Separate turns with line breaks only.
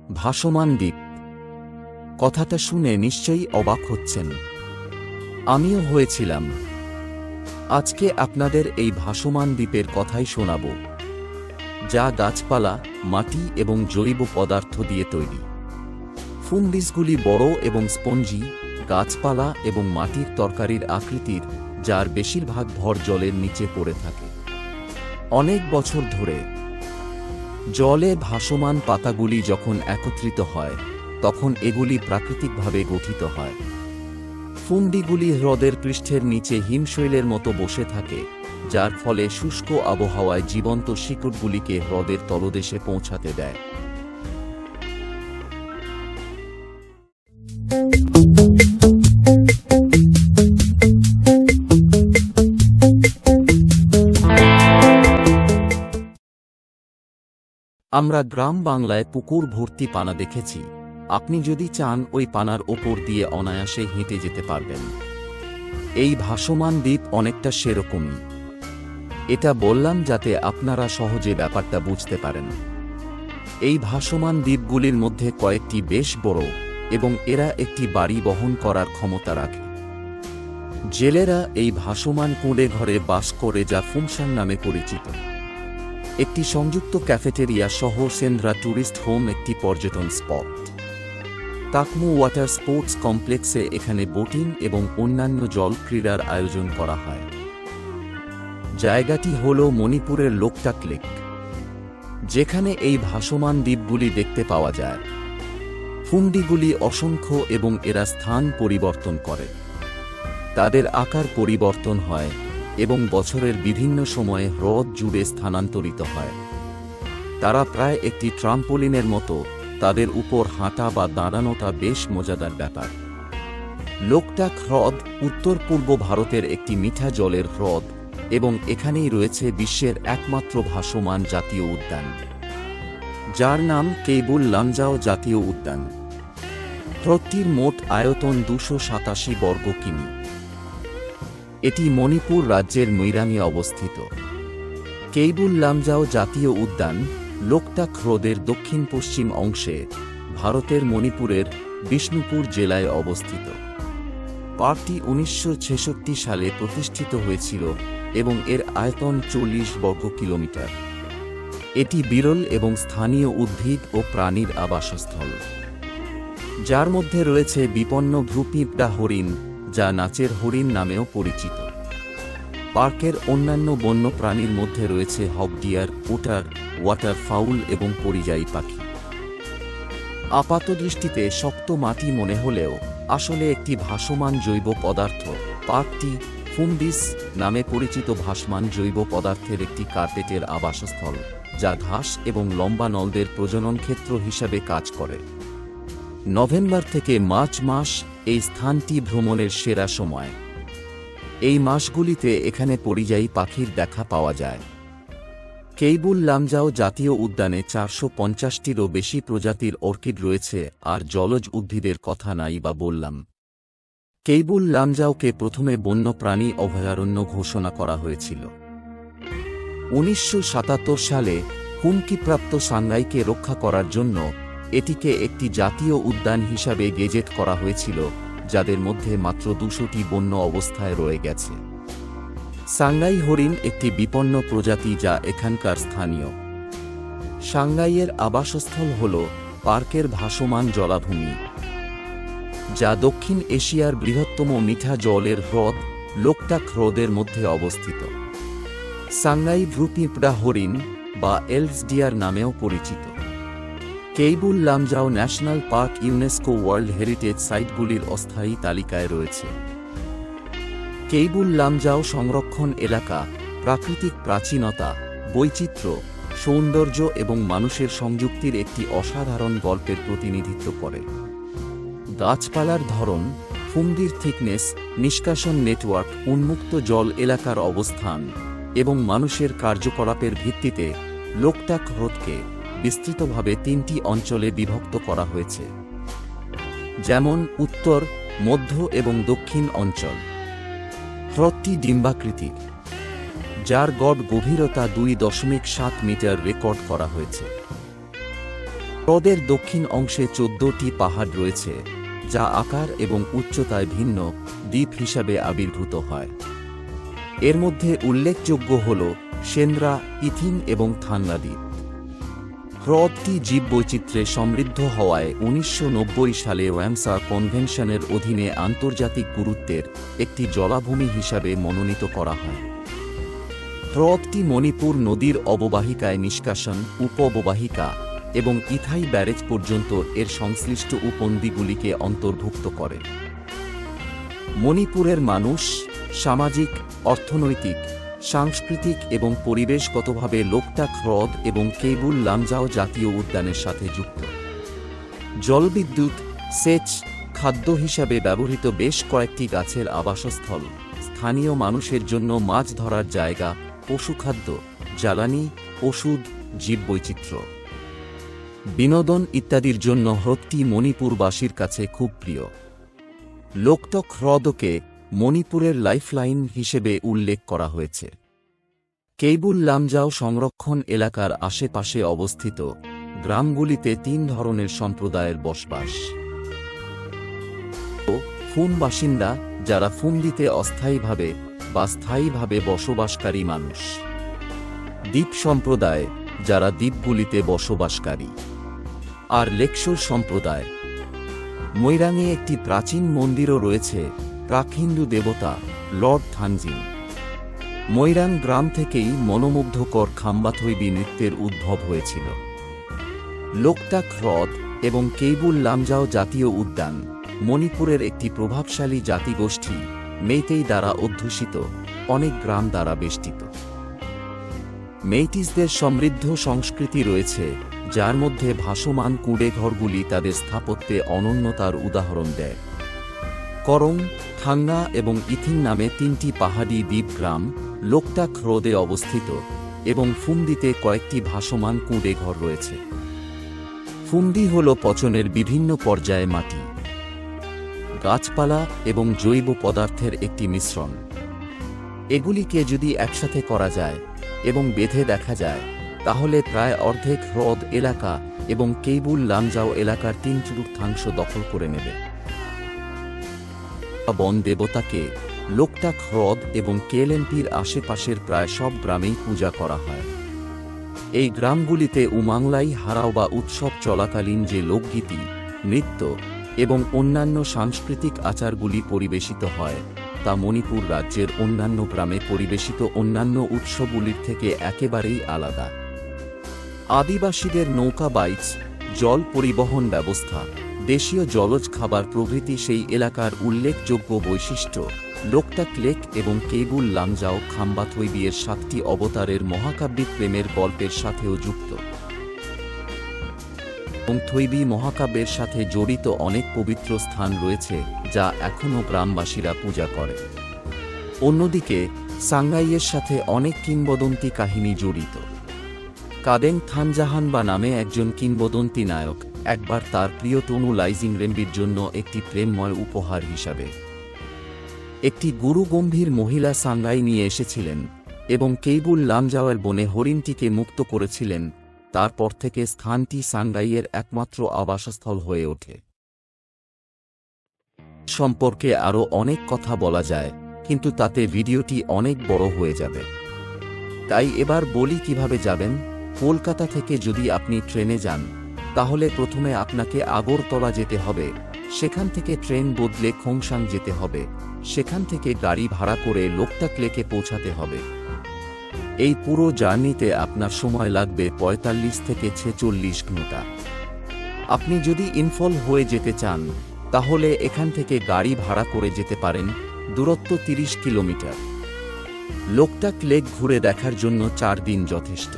ভাসমান দ্বীপ কথাটা শুনে নিশ্চয়ই অবাক হচ্ছেন। আমিও হয়েছিলাম। আজকে আপনাদের এই ভাসমান দ্বীপের কথাই শোনাব, যা গাছপালা, মাটি এবং জৈব পদার্থ দিয়ে তৈরি। ফুন্ডিসগুলি বড় এবং স্পঞ্জি, গাছপালা এবং মাটির তরকারির আকৃতির, যার বেশিরভাগ ভর জলের নিচে পড়ে থাকে। অনেক বছর ধরে জলে ভাসমান পাতাগুলি যখন একত্রিত হয়, তখন এগুলি প্রাকৃতিকভাবে গঠিত হয়। ফুন্ডিগুলি হ্রদের পৃষ্ঠের নিচে হিমশৈলের মতো বসে থাকে, যার ফলে শুষ্ক আবহাওয়ায় জীবন্ত শিকড়গুলিকে হ্রদের তলদেশে পৌঁছাতে দেয়। আমরা গ্রাম বাংলায় পুকুর ভর্তি পানা দেখেছি। আপনি যদি চান, ওই পানার ওপর দিয়ে অনায়াসে হেঁটে যেতে পারবেন। এই ভাসমান দ্বীপ অনেকটা সেরকমই। এটা বললাম যাতে আপনারা সহজে ব্যাপারটা বুঝতে পারেন। এই ভাসমান দ্বীপগুলির মধ্যে কয়েকটি বেশ বড়, এবং এরা একটি বাড়ি বহন করার ক্ষমতা রাখে। জেলেরা এই ভাসমান কুঁড়ে ঘরে বাস করে, যা ফুমসাং নামে পরিচিত। একটি সংযুক্ত ক্যাফেটেরিয়া সহ সেন্দ্রা ট্যুরিস্ট হোম একটি পর্যটন স্পট। তাকমু ওয়াটার স্পোর্টস কমপ্লেক্সে এখানে বোটিং এবং অন্যান্য জল ক্রীড়ার আয়োজন করা হয়। জায়গাটি হল মণিপুরের লোকটাক লেক, যেখানে এই ভাসমান দ্বীপগুলি দেখতে পাওয়া যায়। ফুন্ডিগুলি অসংখ্য এবং এরা স্থান পরিবর্তন করে। তাদের আকার পরিবর্তন হয় এবং বছরের বিভিন্ন সময়ে হ্রদ জুড়ে স্থানান্তরিত হয়। তারা প্রায় একটি ট্রাম্পোলিনের মতো। তাদের উপর হাঁটা বা দাঁড়ানোটা বেশ মজাদার ব্যাপার। লোকটাক হ্রদ উত্তর পূর্ব ভারতের একটি মিঠা জলের হ্রদ, এবং এখানেই রয়েছে বিশ্বের একমাত্র ভাসমান জাতীয় উদ্যান, যার নাম কেইবুল লামজাও জাতীয় উদ্যান। হ্রদটির মোট আয়তন 287 বর্গ কিমি। এটি মণিপুর রাজ্যের মৈরাঙে অবস্থিত। কেইবুল লামজাও জাতীয় উদ্যান লোকটাক হ্রদের দক্ষিণ পশ্চিম অংশে ভারতের মণিপুরের বিষ্ণুপুর জেলায় অবস্থিত। পার্কটি 1966 সালে প্রতিষ্ঠিত হয়েছিল এবং এর আয়তন 40 বর্গ কিলোমিটার। এটি বিরল এবং স্থানীয় উদ্ভিদ ও প্রাণীর আবাসস্থল, যার মধ্যে রয়েছে বিপন্ন ভ্রুপিঁপড়া হরিণ, যা নাচের হরিণ নামেও পরিচিত। পার্কের অন্যান্য বন্য প্রাণীর মধ্যে রয়েছে হকডিয়ার, ওটার, ওয়াটার ফাউল এবং পরিযায়ী পাখি। আপাতদৃষ্টিতে শক্ত মাটি মনে হলেও আসলে একটি ভাসমান জৈব পদার্থ। পার্কটি ফুন্ডিস নামে পরিচিত ভাসমান জৈব পদার্থের একটি কার্পেটের আবাসস্থল, যা ঘাস এবং লম্বা নলদের প্রজনন ক্ষেত্র হিসাবে কাজ করে। নভেম্বর থেকে মার্চ মাস এই স্থানটি ভ্রমণের সেরা সময়। এই মাসগুলিতে এখানে পরিযায়ী পাখির দেখা পাওয়া যায়। কেইবুল লামজাও জাতীয় উদ্যানে 450টিরও বেশি প্রজাতির অর্কিড রয়েছে, আর জলজ উদ্ভিদের কথা নাই বা বললাম। কেইবুল লামজাওকে প্রথমে বন্যপ্রাণী অভয়ারণ্য ঘোষণা করা হয়েছিল 1977 সালে। হুমকিপ্রাপ্ত সাংগাইকে রক্ষা করার জন্য এটিকে একটি জাতীয় উদ্যান হিসাবে গেজেট করা হয়েছিল, যাদের মধ্যে মাত্র 200টি বন্য অবস্থায় রয়ে গেছে। সাংগাই হরিণ একটি বিপন্ন প্রজাতি, যা এখানকার স্থানীয়। সাংগাইয়ের আবাসস্থল হল পার্কের ভাসমান জলাভূমি, যা দক্ষিণ এশিয়ার বৃহত্তম মিঠা জলের হ্রদ লোকটাক হ্রদের মধ্যে অবস্থিত। সাংগাই ভ্রুপিঁপড়া হরিণ বা এলস ডিয়ার নামেও পরিচিত। Keibul Lamjao national park UNESCO world heritage সাইটগুলির অস্থায়ী তালিকায় রয়েছে। কেইবুল লামজাও সংরক্ষণ এলাকা প্রাকৃতিক প্রাচীনতা, বৈচিত্র্য, সৌন্দর্য এবং মানুষের সংযুক্তির একটি অসাধারণ গল্পের প্রতিনিধিত্ব করে। গাছপালার ধরন, ফুন্ডির থিকনেস, নিষ্কাশন নেটওয়ার্ক, উন্মুক্ত জল এলাকার অবস্থান এবং মানুষের কার্যকলাপের ভিত্তিতে লোকটাক হ্রদকে বিস্তৃতভাবে 3টি অঞ্চলে বিভক্ত করা হয়েছে, যেমন উত্তর, মধ্য এবং দক্ষিণ অঞ্চল। হ্রদটি ডিম্বাকৃতির, যার গড় গভীরতা 2.7 মিটার রেকর্ড করা হয়েছে। হ্রদের দক্ষিণ অংশে 14টি পাহাড় রয়েছে, যা আকার এবং উচ্চতায় ভিন্ন দ্বীপ হিসাবে আবির্ভূত হয়। এর মধ্যে উল্লেখযোগ্য হল সেন্দ্রা, ইথিন এবং থানলা দ্বীপ। হ্রদটি জীববৈচিত্র্যে সমৃদ্ধ হওয়ায় 1990 সালে রামসার কনভেনশনের অধীনে আন্তর্জাতিক গুরুত্বের একটি জলাভূমি হিসাবে মনোনীত করা হয়। হ্রদটি মণিপুর নদীর অববাহিকায় নিষ্কাশন উপ-অববাহিকা এবং ইথাই ব্যারেজ পর্যন্ত এর সংশ্লিষ্ট উপনদীগুলিকে অন্তর্ভুক্ত করে। মণিপুরের মানুষ সামাজিক, অর্থনৈতিক, সাংস্কৃতিক এবং পরিবেশগতভাবে লোকটাক হ্রদ এবং কেবুল লামজাও জাতীয় উদ্যানের সাথে যুক্ত। জলবিদ্যুৎ, সেচ, খাদ্য হিসাবে ব্যবহৃত বেশ কয়েকটি গাছের আবাসস্থল, স্থানীয় মানুষের জন্য মাছ ধরার জায়গা, পশুখাদ্য, জ্বালানি, ওষুধ, জীববৈচিত্র্য, বিনোদন ইত্যাদির জন্য হ্রদটি মণিপুরবাসীর কাছে খুব প্রিয়। লোকটক হ্রদকে মণিপুরের লাইফলাইন হিসেবে উল্লেখ করা হয়েছে। কেবুল লামজাও সংরক্ষণ এলাকার আশেপাশে অবস্থিত গ্রামগুলিতে 3 ধরনের সম্প্রদায়ের বসবাস। ফুম বাসিন্দা, যারা ফুমদিতে অস্থায়ীভাবে বা স্থায়ীভাবে বসবাসকারী মানুষ। দ্বীপ সম্প্রদায়, যারা দ্বীপগুলিতে বসবাসকারী। আর লেকশোর সম্প্রদায়। মৈরাঙে একটি প্রাচীন মন্দিরও রয়েছে, প্রাক হিন্দু দেবতা লর্ড থানজিং। মৈরাং গ্রাম থেকেই মনোমুগ্ধকর খাম্বাথৈবী নৃত্যের উদ্ভব হয়েছিল। লোকটাক হ্রদ এবং কেবুল লামজাও জাতীয় উদ্যান মণিপুরের একটি প্রভাবশালী জাতিগোষ্ঠী মেইতেই দ্বারা অধ্যুষিত অনেক গ্রাম দ্বারা বেষ্টিত। মেইটিসদের সমৃদ্ধ সংস্কৃতি রয়েছে, যার মধ্যে ভাসমান কুঁড়ে ঘরগুলি তাদের স্থাপত্যে অনন্যতার উদাহরণ দেয়। করং, থাঙ্গা এবং ইথিন নামে 3টি পাহাড়ি দ্বীপ গ্রাম লোকটাক হ্রদে অবস্থিত এবং ফুমদিতে কয়েকটি ভাসমান কুঁড়ে ঘর রয়েছে। ফুমদি হল পচনের বিভিন্ন পর্যায়ে মাটি, গাছপালা এবং জৈব পদার্থের একটি মিশ্রণ। এগুলিকে যদি একসাথে করা যায় এবং বেঁধে দেখা যায়, তাহলে প্রায় অর্ধেক হ্রদ এলাকা এবং কেবুল লামজাও এলাকার 3/4 দখল করে নেবে। বন দেবতাকে লোকটাক হ্রদ এবং কেএলএমপির আশেপাশের প্রায় সব গ্রামেই পূজা করা হয়। এই গ্রামগুলিতে উমাংলাই হারাও বা উৎসব চলাকালীন যে লোকগীতি, নৃত্য এবং অন্যান্য সাংস্কৃতিক আচারগুলি পরিবেশিত হয়, তা মণিপুর রাজ্যের অন্যান্য গ্রামে পরিবেশিত অন্যান্য উৎসবগুলির থেকে একেবারেই আলাদা। আদিবাসীদের নৌকা বাইচ, জল পরিবহন ব্যবস্থা, দেশীয় জলজ খাবার প্রভৃতি সেই এলাকার উল্লেখযোগ্য বৈশিষ্ট্য। লোকটাক লেক এবং কেবুল লামজাও খাম্বাথৈবিয়ের 7টি অবতারের মহাকাব্যিক প্রেমের গল্পের সাথেও যুক্ত এবং থৈবি মহাকাব্যের সাথে জড়িত অনেক পবিত্র স্থান রয়েছে, যা এখনও গ্রামবাসীরা পূজা করে। অন্যদিকে সাংগাইয়ের সাথে অনেক কিংবদন্তি কাহিনী জড়িত। কাদেং থানজাহানবা নামে একজন কিংবদন্তি নায়ক একবার তার প্রিয় তনু লাইজিং রেম্বির জন্য একটি প্রেমময় উপহার হিসাবে একটি গুরুগম্ভীর মহিলা সাংগাই নিয়ে এসেছিলেন এবং কেবুল লামজাওয়ের বনে হরিণটিকে মুক্ত করেছিলেন। তারপর থেকে স্থানটি সাংগাইয়ের একমাত্র আবাসস্থল হয়ে ওঠে। সম্পর্কে আরও অনেক কথা বলা যায়, কিন্তু তাতে ভিডিওটি অনেক বড় হয়ে যাবে। তাই এবার বলি কিভাবে যাবেন। কলকাতা থেকে যদি আপনি ট্রেনে যান, তাহলে প্রথমে আপনাকে আগরতলা যেতে হবে, সেখান থেকে ট্রেন বদলে খোংসাং যেতে হবে, সেখান থেকে গাড়ি ভাড়া করে লোকটাক লেকে পৌঁছাতে হবে। এই পুরো জার্নিতে আপনার সময় লাগবে 45 থেকে 46 ঘন্টা। আপনি যদি ইম্ফল হয়ে যেতে চান, তাহলে এখান থেকে গাড়ি ভাড়া করে যেতে পারেন। দূরত্ব 30 কিলোমিটার। লোকটাক লেক ঘুরে দেখার জন্য 4 দিন যথেষ্ট।